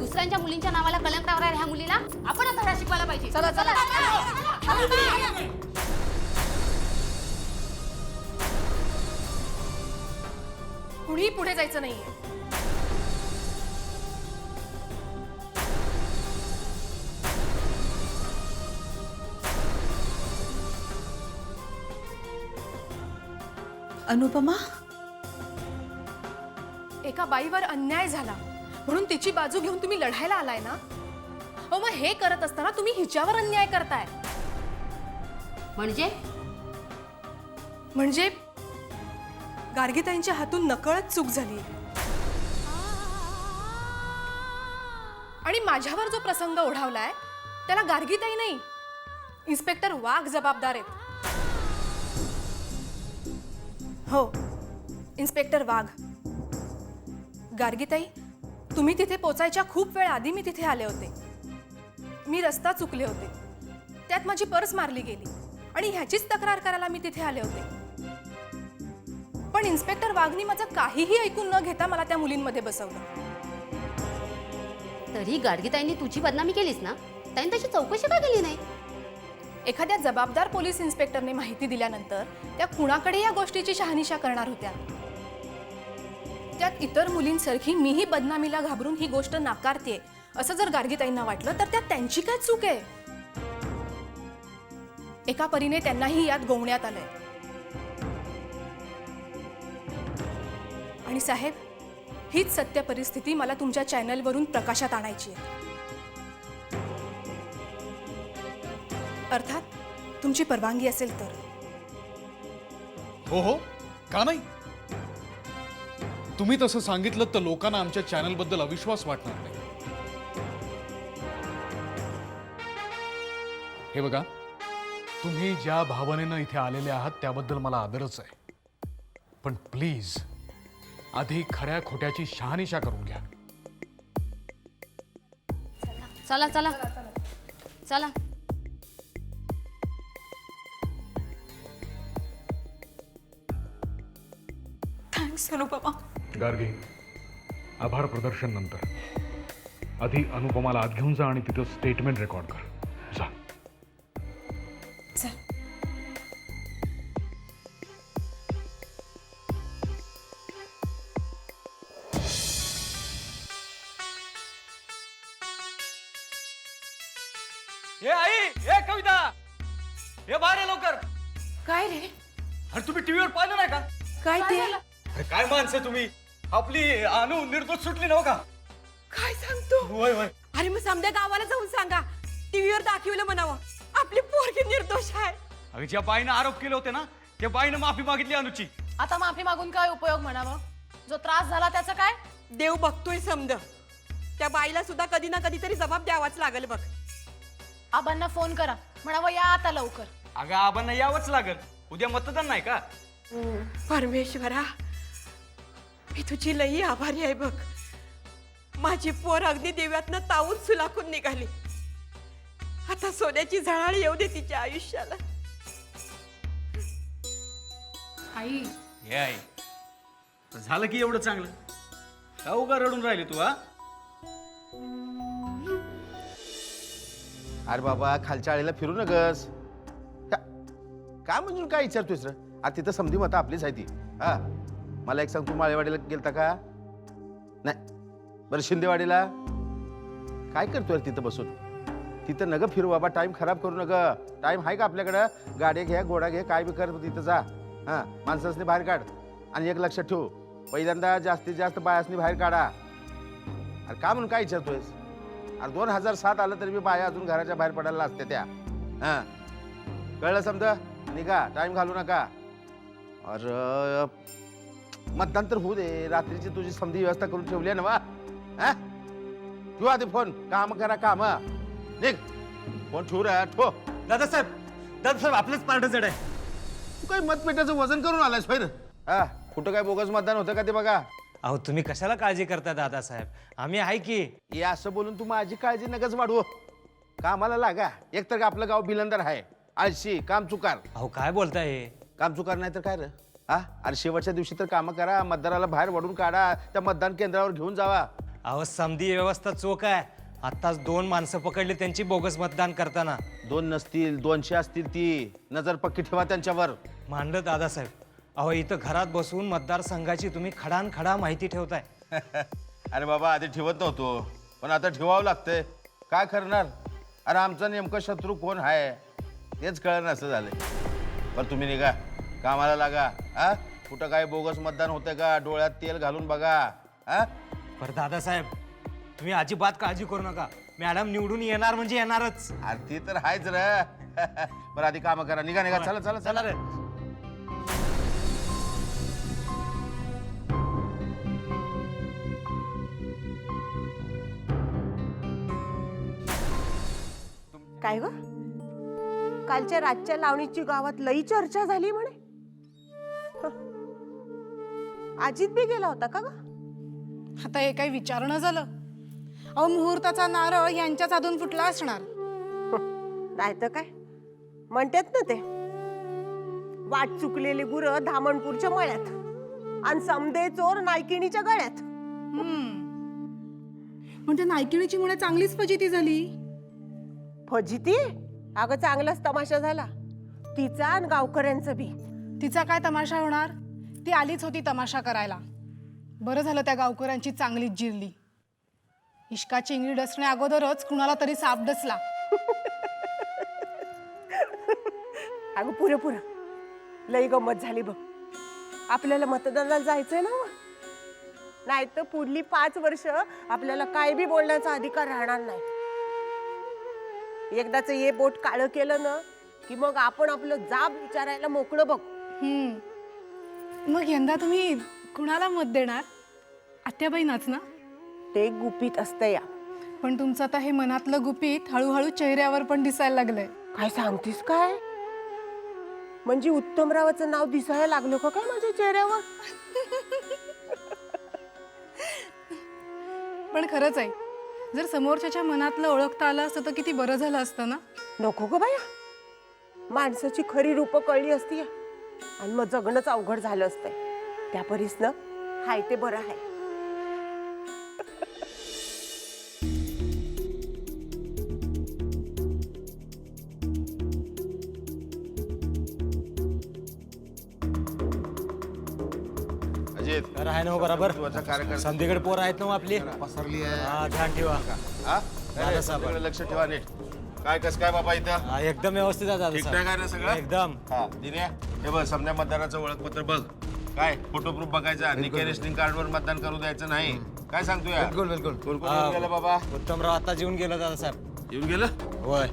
दुसऱ्यांच्या मुलींच्या नावाला कलंक लावणाऱ्या ह्या मुलीला आपण धडा शिकवायला पाहिजे. चला चला. कुणी पुढे जायचं नाहीये. अनुपमा, एका बाईवर अन्याय झाला म्हणून तिची बाजू घेऊन तुम्ही लढायला आलाय ना. हो, मग हे करत असताना तुम्ही हिच्यावर अन्याय करताय. म्हणजे गार्गीताईंच्या हातून नकळत चूक झाली आणि माझ्यावर जो प्रसंग ओढावलाय त्याला गार्गीताई नाही, इन्स्पेक्टर वाघ जबाबदार आहेत. हो, इन्स्पेक्टर वाघ. गार्गीताई, तुम्ही तिथे पोचायच्या खूप वेळ आधी मी तिथे आले होते. मी रस्ता चुकले होते, त्यात माझी पर्स मारली गेली आणि ह्याचीच तक्रार करायला मी तिथे आले होते. पण इन्स्पेक्टर वाघनी माझं काहीही ऐकून न घेता मला त्या मुलींमध्ये बसवलं. तरी गाडगीताईंनी तुझी बदनामी केलीस ना, त्यांनी त्याची चौकशी का केली नाही? एखाद्या जबाबदार पोलीस इन्स्पेक्टरने माहिती दिल्यानंतर त्या कुणाकडे या गोष्टीची शहानिशा करणार होत्या. त्यात इतर मुलींसारखी मीही बदनामीला घाबरून ही गोष्ट नाकारतेय असं जर गार्गीताईंना वाटलं तर त्यात त्यांची काय चूक आहे? एका परीने त्यांनाही यात गोवण्यात आलंय. आणि साहेब, हीच सत्य परिस्थिती मला तुमच्या चॅनलवरून प्रकाशात आणायची आहे. अर्थात तुमची परवानगी असेल तर. हो हो, का नाही? तुम्ही तसं सांगितलं तर लोकांना आमच्या चॅनलबद्दल अविश्वास वाटणार नाही. हे बघा, तुम्ही ज्या भावनेनं इथे आलेले आहात त्याबद्दल मला आदरच आहे, पण प्लीज आधी खऱ्या खोट्याची शहानिशा करून घ्या. चला चला चला. थँक्स अनुपमा. गार्गी, आभार प्रदर्शन नंतर आधी अनुपमाला आत घेऊन जा आणि तिथं स्टेटमेंट रेकॉर्ड कर. जा. चल. हे आई, हे कविता, हे बाहेर ये लवकर. काय रे? अरे तुम्ही टीव्हीवर पाहिलं नाही का? काय ते? अरे काय माणसं तुम्ही. आपली अनु निर्दोष सुटली नव्ह का? काय सांगतो? होय होय. अरे मग समद्या गावाला जाऊन सांगा, टीव्हीवर दाखवलं म्हणावं आपली पोरगी निर्दोष आहे. अरे ज्या बाईनं आरोप केले होते ना, त्या बाईनं माफी मागितली अनुची. आता माफी मागून काय उपयोग म्हणावं? जो त्रास झाला त्याचं काय? देव बघतोय समद. त्या बाईला सुद्धा कधी ना कधीतरी जबाब द्यावाच लागेल बघ. आबांना फोन करा, म्हणावं या आता लवकर. अगं आबांना यावंच लागल, उद्या मतदान नाही का? परमेश्वरा, मी तुझी लई आभारी आहे बघ. माझी पोर अगदी देव्यातनं तावून सुलाखून निघाली. आता सोन्याची झळाळ येऊ दे तिच्या आयुष्याला. आई, हे आई, झालं की एवढं चांगलं. का उगा रडून राहिली तू? हा, अरे बाबा, खालच्या आळीला फिरू नगस. काय म्हणजे काय विचारतोयस रे? आता तिथं समधी मतं आपलीच आहे ती. हा, मला एक सांग, तू माळेवाडीला गेलता का? नाही. बरं, शिंदेवाडीला काय करतोय तिथं बसून? तिथं नग फिरू बाबा, टाइम खराब करू नग. टाइम आहे का आपल्याकडं? गाड्या घ्या, घोडा घे, काय बी कर, तिथं जा. हा, माणसासनी बाहेर काढ. आणि एक लक्षात ठेव, पहिल्यांदा जास्तीत जास्त बायासनी बाहेर काढा. अरे का म्हणून काय विचारतोयस? अरे 2007 आलं तरी मी बाया अजून घराच्या बाहेर पडायला असते त्या. हा, कळलं समजा? निघा, टाइम घालू नका. अरे मतदान तर होऊ दे. रात्रीची तुझी समधी व्यवस्था करून ठेवली आहे ना वा? ठेवू आधी फोन. काम करा, काम. निघ, फोन ठेवू रे. ठो. दादासाहेब आपलंच पार्ट जड आहे. तू काही मतपेटाचं वजन करून आलायस होय रे? हा, कुठं काय बोगस मतदान होतं का ते बघा. अहो तुम्ही कशाला काळजी करता दादासाहेब, आम्ही आहे की. हे असं बोलून तू माझी काळजी नकच वाढवू. कामाला लागा. एकतर आपलं गाव बिलंदर आहे, आळशी, काम चुकार. अहो काय बोलताय हे? काम चुकार नाही तर काय रे? हा, अरे शेवटच्या दिवशी तर कामं करा. मतदाराला बाहेर वडून काढा, त्या मतदान केंद्रावर घेऊन जावा. अहो समधी व्यवस्था चोख आहे. आत्ताच 2 माणसं पकडली त्यांची बोगस मतदान करताना. 2 नसतील 200 असतील ती. नजर पक्की ठेवा त्यांच्यावर. मांडलं दादासाहेब. अहो इथं घरात बसून मतदारसंघाची तुम्ही खडानखडा माहिती ठेवताय. अरे बाबा आधी ठेवत नव्हतो पण आता ठेवावं लागतंय. काय करणार? अरे आमचा नेमका शत्रू कोण आहे तेच कळलं असं झालंय. बरं तुम्ही निघा कामाला लागा. हा कुठं काय बोगस मतदान होतंय का डोळ्यात तेल घालून बघा. हा पर दादासाहेब तुम्ही अजिबात काळजी करू नका. मॅडम निवडून येणार म्हणजे येणारच. अरे ती तर आहेच रे. बरं आधी कामं करा. निघा निघा चला चला चला रे. काय ग कालच्या रातच्या लावणीची गावात लई चर्चा झाली म्हणे. अजित बी गेला होता का ग? आता हे काही विचारणं झालं. अहो मुहूर्ताचा नारळ यांच्याच हातून फुटला असणार. नाही तर काय म्हणतात ना ते वाट चुकलेली गुरं धामणपूरच्या मळ्यात आणि समदे चोर नायकिणीच्या गळ्यात. म्हणजे नायकिणीची मुळे चांगलीच फजिती झाली. फजिती? अगं चांगलाच तमाशा झाला तिचा आणि गावकऱ्यांचं बी. तिचा काय तमाशा होणार? ती आलीच होती तमाशा करायला. बरं झालं त्या गावकऱ्यांची चांगलीच जिरली. इश्काची इंगळी डसण्या अगोदरच कुणाला तरी साप डसला. अगं पुरे पुरं लई गंमत झाली बघ. आपल्याला मतदानाला जायचंय ना. नाही तर पुढली 5 वर्ष आपल्याला काय बी बोलण्याचा अधिकार राहणार नाही. एकदाच हे बोट काळं केलं ना की मग आपण आपलं जाब विचारायला मोकळं बघ. मग यंदा तुम्ही कुणाला मत देणार? आत्याबाईंनाच ना? ते गुपित असतं या. पण तुमचं आता हे मनातलं गुपित हळूहळू चेहऱ्यावर पण दिसायला लागलंय. काय सांगतीस काय? म्हणजे उत्तमरावाचं नाव दिसायला लागलं का काय माझ्या चेहऱ्यावर? पण खरंच आहे, जर समोरच्याच्या मनातलं ओळखता आलं असतं तर किती बरं झालं असतं ना. नको ग बाया, माणसाची खरी रूप कळली असती आणि मग जगणंच अवघड झालं असतंय. त्या परीसनं हाय ते बरं आहे. अजित तर आहे ना हो बरोबर. महत्त्वाचा कार्यक्रम संधीकडे पोरं आहेत ना हो आपली. पसरली आहे. हा ध्यान ठेवा. हा दादा साहेब. सगळं लक्ष ठेवा नीट. काय कसं काय बाबा इथं हा, एकदम व्यवस्थित आहे दादा ठीकठाक आहे ना सगळं? एकदम. हा दिन्या हे बघ समजा मतदाराचं ओळखपत्र बघ. काय फोटो प्रूफ बघायचा. निके रेशनिंग कार्डवर मतदान करू द्यायचं नाही. काय सांगतो या? बिलकुल बिलकुल. कोण कोण येऊन गेलं बाबा? उत्तमराव आता जेवून गेला दादा साहेब. येऊन गेलं? होय.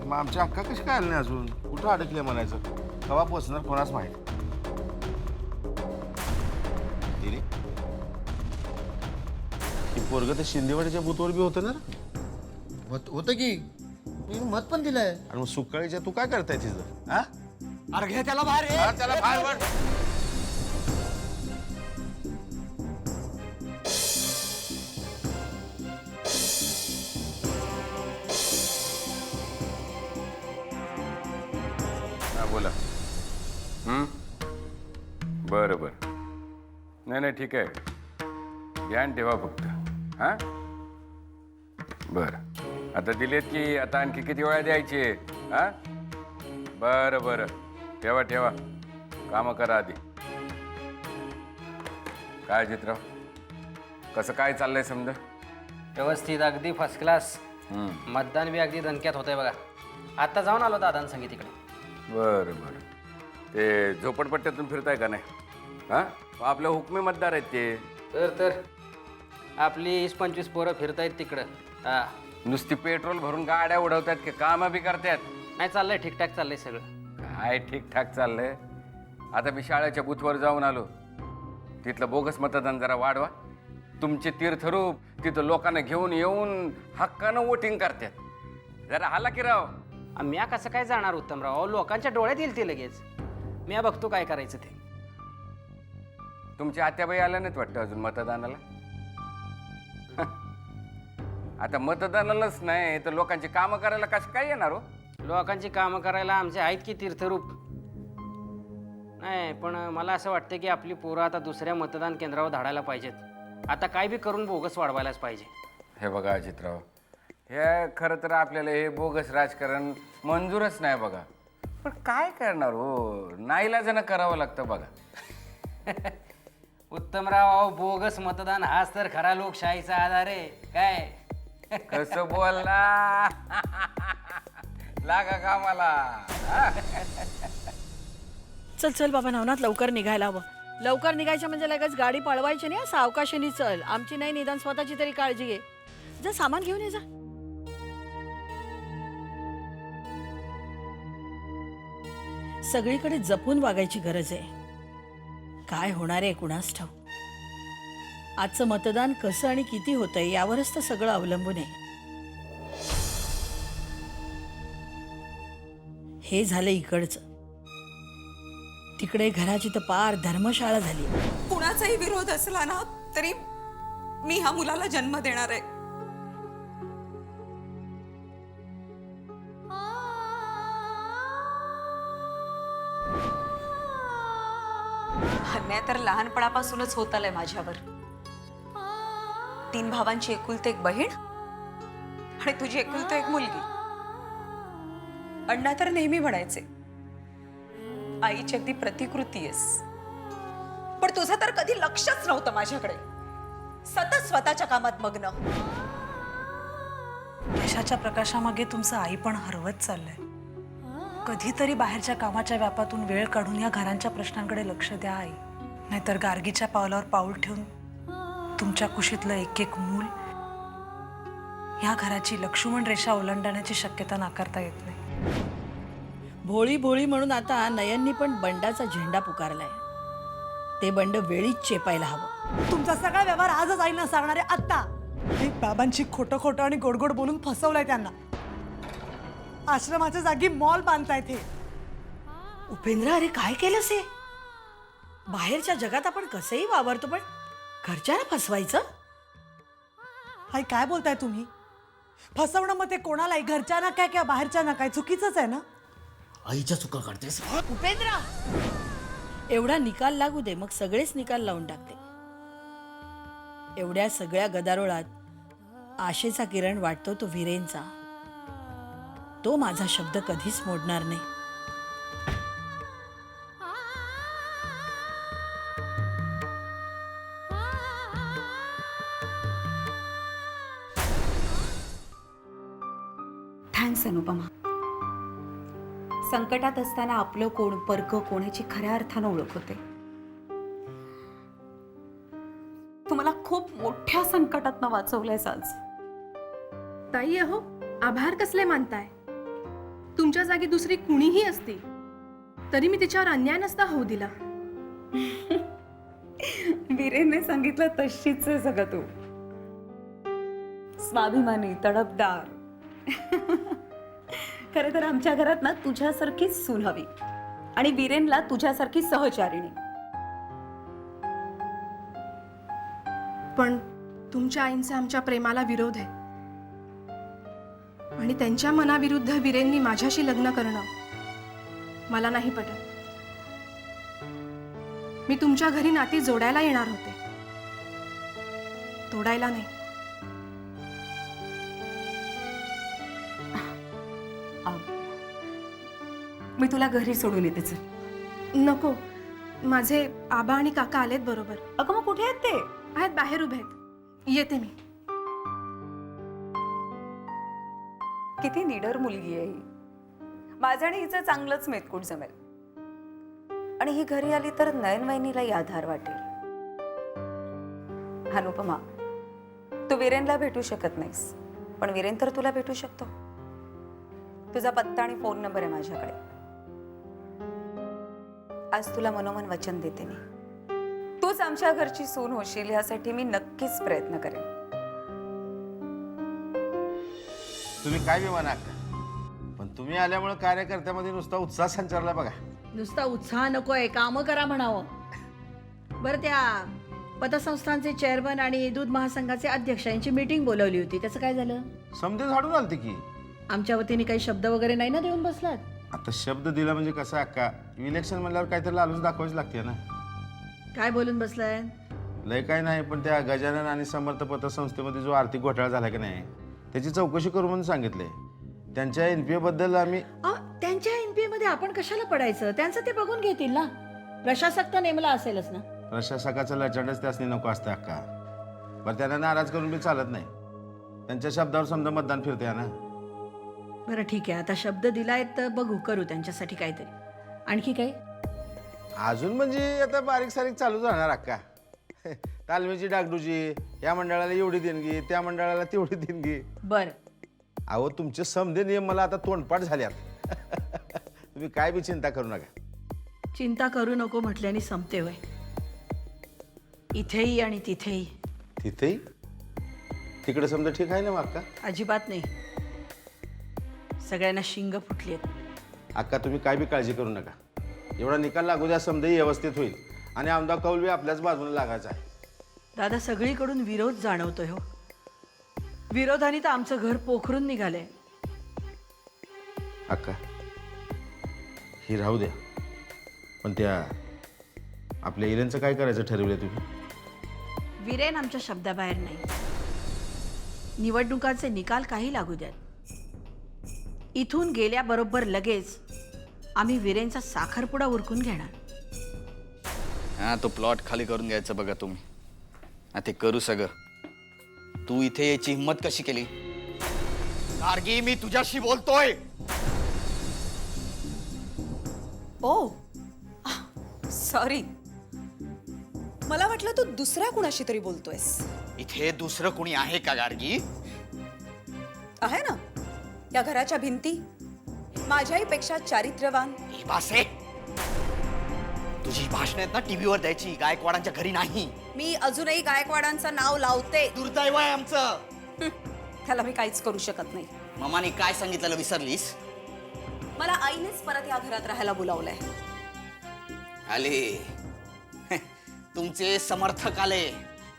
मग आमच्या अक्का कशी काय आली नाही अजून? कुठं अडकले म्हणायचं? कवा पोचणार कोणाच माहित. दिली ही पोरग तर शिंदेवाडीच्या बुथवर बी होतं ना रे? होतं की मी मत पण दिलंय. आणि मग सुकाळीच्या तू काय करताय तिथं? हा? अरे घे त्याला बाहेर. हा, त्याला बाहेर वाढ. हा बोला. बरं बरं. नाही नाही ठीक आहे. ध्यान ठेवा फक्त. हां बरं. आता दिलेत की आता आणखी किती वेळा द्यायचे? हां बरं बरं. ठेवा ठेवा. कामं करा आधी. काय अजितराव कसं काय चाललंय समजा? व्यवस्थित अगदी फर्स्ट क्लास. मतदान बी अगदी दणक्यात होतंय बघा. आता जाऊन आलो दादांसंगी तिकडे. बरं बरं. ते झोपडपट्ट्यातून फिरताय का नाही? हां आपले हुकमी मतदार आहेत ते. तर आपली 20-25 पोरं फिरतायत तिकडं. हा नुसती पेट्रोल भरून गाड्या उडवतात की कामं बी करतात? नाही चाललंय ठीकठाक चाललंय सगळं. काय ठीकठाक चाललंय. आता मी शाळेच्या बूथवर जाऊन आलो. तिथलं बोगस मतदान जरा वाढवा. तुमचे तीर्थरूप तिथं लोकांना घेऊन येऊन हक्कानं वोटिंग करतात. जरा हाला की राव. म्या कसं काय जाणार उत्तमराव? अहो, लोकांच्या डोळ्यात येईल ते लगेच. म्या बघतो काय करायचं ते. तुमच्या आत्याबाई आल्या नाहीत वाटतं अजून मतदानाला? आता मतदानालाच नाही तर लोकांची कामं करायला कसं काय येणार हो? लोकांची कामं करायला आमचे आहेत की तीर्थरूप. नाही पण मला असं वाटतं की आपली पोरं आता दुसऱ्या मतदान केंद्रावर धाडायला पाहिजेत. आता काय बी करून बोगस वाढवायलाच पाहिजे. हे बघा अजितराव, हे खरं तर आपल्याला हे बोगस राजकारण मंजूरच नाही बघा. पण काय करणार हो, नाईलाजानं करावं लागतं बघा. उत्तमराव, अहो, बोगस मतदान हाच तर खरा लोकशाहीचा आधार आहे. काय कसं बोलला लागा कामाला. चल चल बाबा नवनाथ, लवकर निघायला हवं. लवकर निघायचं म्हणजे लगेच गाडी पळवायची नाही, सावकाशीने चल. आमची नाही, निदान स्वतःची तरी काळजी घे. जा सामान घेऊन ये जा. सगळीकडे जपून वागायची गरज आहे. काय होणार आहे कुणास ठाऊक. आजचं मतदान कसं आणि किती होतंय यावरच तर सगळं अवलंबून आहे. हे झालं इकडचं. तिकडे घराची तर पार धर्मशाळा झाली. कुणाचाही विरोध असला ना तरी मी ह्या मुलाला जन्म देणार आहे. अन्याय तर लहानपणापासूनच होत आलाय माझ्यावर. 3 भावांची एकुलती एक बहीण आणि तुझी एकुलती एक मुलगी. अण्णा तर नेहमी म्हणायचे आईची अगदी प्रतिकृती आहेस, पण तुझं तर कधी लक्षच नव्हतं माझ्याकडे. सतत स्वतःच्या कामात मग्न. यशाच्या प्रकाशामागे तुमचं आई पण हरवत चाललंय. कधीतरी बाहेरच्या कामाच्या व्यापातून वेळ काढून या घरांच्या प्रश्नांकडे लक्ष द्या आई. नाहीतर गार्गीच्या पावलावर पाऊल ठेवून तुमच्या कुशीतलं एक एक मूल या घराची लक्ष्मण रेषा ओलांडण्याची शक्यता नाकारता येत नाही. भोळी भोळी म्हणून आता नयननी पण बंडाचा झेंडा पुकारलाय. ते बंड वेळीच चेपायला हवं. तुमचा सगळा व्यवहार आजच आईना सांगणार आहे आत्ता. बाबांची खोटं खोटं आणि गोडगोड बोलून फसवलंय त्यांना. आश्रमाच्या जागी मॉल बांधतायत हे. उपेंद्र, अरे काय केलंस हे? बाहेरच्या जगात आपण कसंही वावरतो, पण घरच्याला फसवायचं? आई काय बोलताय तुम्ही? फसवणं मग ते कोणालाही, घरच्या ना काय किंवा बाहेरच्या ना काय, चुकीचंच आहे ना. आईच्या चुका काढतेस. उपेंद्र, एवढा निकाल लागू दे, मग सगळेच निकाल लावून टाकते. एवढ्या सगळ्या गदारोळात आशेचा किरण वाटतो तो वीरेंचा. तो माझा शब्द कधीच मोडणार नाही. थँक्स अनुपमा. संकटात असताना आपलं कोण परक कोणाची खऱ्या अर्थानं ओळख होते. तुम्हाला खूप मोठ्या संकटातनं वाचवलंयस आज. ताई, अहो आभार कसले मानताय? तुमच्या जागी दुसरी कुणीही असती तरी मी तिच्यावर अन्याय नसता होऊ दिला. वीरेने सांगितलं तशीच आहे सगळं. तू स्वाभिमानी, तडफदार. खरं तर आमच्या घरात ना तुझ्यासारखीच सून हवी आणि वीरेनला तुझ्यासारखी सहचारिणी. पण तुमच्या आईंचा आमच्या प्रेमाला विरोध आहे आणि त्यांच्या मनाविरुद्ध वीरेंनी माझ्याशी लग्न करणं मला नाही पटत. मी तुमच्या घरी नाती जोडायला येणार होते, तोडायला नाही. मी तुला घरी सोडून येते. चल. नको, माझे आबा आणि काका आलेत बरोबर. अगं मग कुठे आहेत ते? आहेत, बाहेर उभे आहेत. येते मी. किती निडर मुलगी आहे ही. माझं आणि हिचं चांगलंच मेतकूट जमेल आणि ही घरी आली तर नयन वहिनीलाही आधार वाटेल. अनुपमा, तू वीरेनला भेटू शकत नाहीस, पण वीरेन तर तुला भेटू शकतो. तुझा पत्ता आणि फोन नंबर आहे माझ्याकडे. आज तुला मनोमन वचन देते मी. तूच आमच्या घरची सून होशील यासाठी मी नक्कीच प्रयत्न करेन. तुम्ही काय बी म्हणा, पण तुम्ही आल्यामुळे कार्यकर्त्यामध्ये नुसता उत्साह संचारला बघा. नुसता उत्साह नकोय, कामं करा म्हणावं. बरं, त्या पतसंस्थांचे चेअरमन आणि दूध महासंघाचे अध्यक्ष यांची मीटिंग बोलवली होती, त्याचं काय झालं? समजे झाडून आलते की. आमच्या वतीने काही शब्द वगैरे नाही ना देऊन बसलात? आता शब्द दिला म्हणजे कसं अक्का, इलेक्शन म्हणल्यावर काहीतरी लालूच दाखवायच लागते ना. काय बोलून बसलाय? लय काय नाही, पण त्या गजानन आणि समर्थ पतसंस्थेमध्ये जो आर्थिक घोटाळा झाला की नाही त्याची चौकशी करू म्हणून सांगितलंय. त्यांच्या NPA बद्दल आम्ही त्यांच्या NPA मध्ये आपण कशाला पडायचं? त्यांचं ते बघून घेतील ना. प्रशासक तर नेमला असेलच ना. प्रशासकाचं लचंडच त्यासनी नको असतं अक्का. बरं त्यांना नाराज करून बी चालत नाही. त्यांच्या शब्दावर समजा मतदान फिरते ना. बरं ठीक आहे, आता शब्द दिलाय तर बघू, करू त्यांच्यासाठी काहीतरी. आणखी काही? अजून म्हणजे आता बारीक सारीक चालू राहणार अक्का. तालमीची डागडूची, या मंडळाला एवढी देणगी, त्या मंडळाला तेवढी देणगी. बरं, अहो तुमचे समधे नियम मला आता तोंडपाठ झाल्यात. तुम्ही काय बी चिंता करू नका. चिंता करू नको म्हटल्याने संपते वय. इथेही आणि तिथेही. तिथेही तिकडे समजा ठीक आहे ना मग अक्का? अजिबात नाही. सगळ्यांना शिंग फुटली आहेत. अक्का तुम्ही काय बी काळजी करू नका. एवढा निकाल लागू द्या, समजाही व्यवस्थित होईल आणि आमदार कौल बी आपल्याच बाजूने लागायचा आहे. दादा, सगळीकडून विरोध जाणवतोय हो. विरोधाने तर आमचं घर पोखरून निघालंय. अक्का ही राहू द्या, पण त्या आपल्या इरेंचं काय करायचं ठरवलंय तुम्ही? वीरेन आमच्या शब्दाबाहेर नाही. निवडणुकांचे निकाल काही लागू द्यात, इथून गेल्याबरोबर लगेच आम्ही वीरेनचा साखरपुडा उरकून घेणार. हा, तो प्लॉट खाली करून घ्यायचं बघा तुम्ही. हा, ते करू सगळं. तू इथे यायची हिंमत कशी केली? गार्गी, मी तुझ्याशी बोलतोय. ओ सॉरी, मला वाटलं तू दुसऱ्या कुणाशी तरी बोलतोयस. इथे दुसरं कोणी आहे का गार्गी? आहे ना, या घराच्या भिंती माझ्याहीपेक्षा चारित्र्यवान. ही भाषे तुझी भाषण आहेत ना टीव्हीवर द्यायची, गायकवाडांच्या घरी नाही. मी अजूनही गायकवाडांचं नाव लावते. दुर्दैव आहे आमचं. त्याला मी काहीच करू शकत नाही. मामाने काय सांगितलेलं विसरलीस? मला आईनेच परत या घरात राहायला बोलावलंय. आले तुमचे समर्थक आले.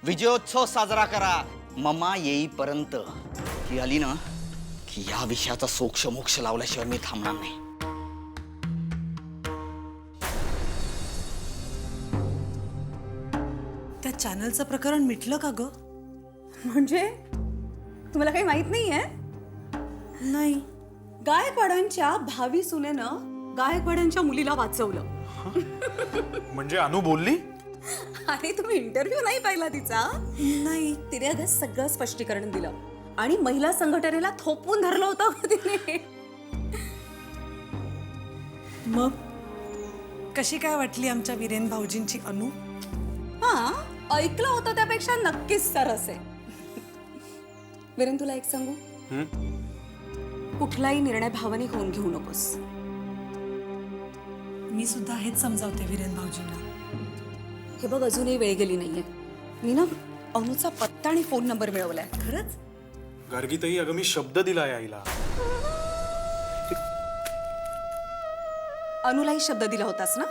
विजयोत्सव साजरा करा. ममा येईपर्यंत ती आली ना की या विषयाचा सोक्ष मोक्ष लावल्याशिवाय मी थांबणार नाही. त्या चॅनलचं प्रकरण मिटलं का ग? म्हणजे तुम्हाला काही माहित नाहीये? नाही. गायकवाडांच्या भावी सुनेनं गायकवाडांच्या मुलीला वाचवलं. म्हणजे अनु बोलली? अरे तुम्ही इंटरव्ह्यू नाही पाहिला तिचा? नाही. तिने अगं सगळं स्पष्टीकरण दिलं आणि महिला संघटनेला थोपवून धरलं होतं तिने. मग कशी काय वाटली आमच्या वीरेन भाऊजींची अनु? हा, ऐकलं होतं त्यापेक्षा नक्कीच सरस आहे. वीरेन, तुला एक सांगू? कुठलाही निर्णय भावाने होऊन घेऊ नकोस. मी सुद्धा हेच समजावते वीरेन भाऊजींना. हे बघ, अजूनही वेळ गेली नाहीये. मी ना अनुचा पत्ता आणि फोन नंबर मिळवलाय. खरंच? गार्गीताई, अगं मी शब्द दिलाय आईला. अनुलाही शब्द दिला होतास ना?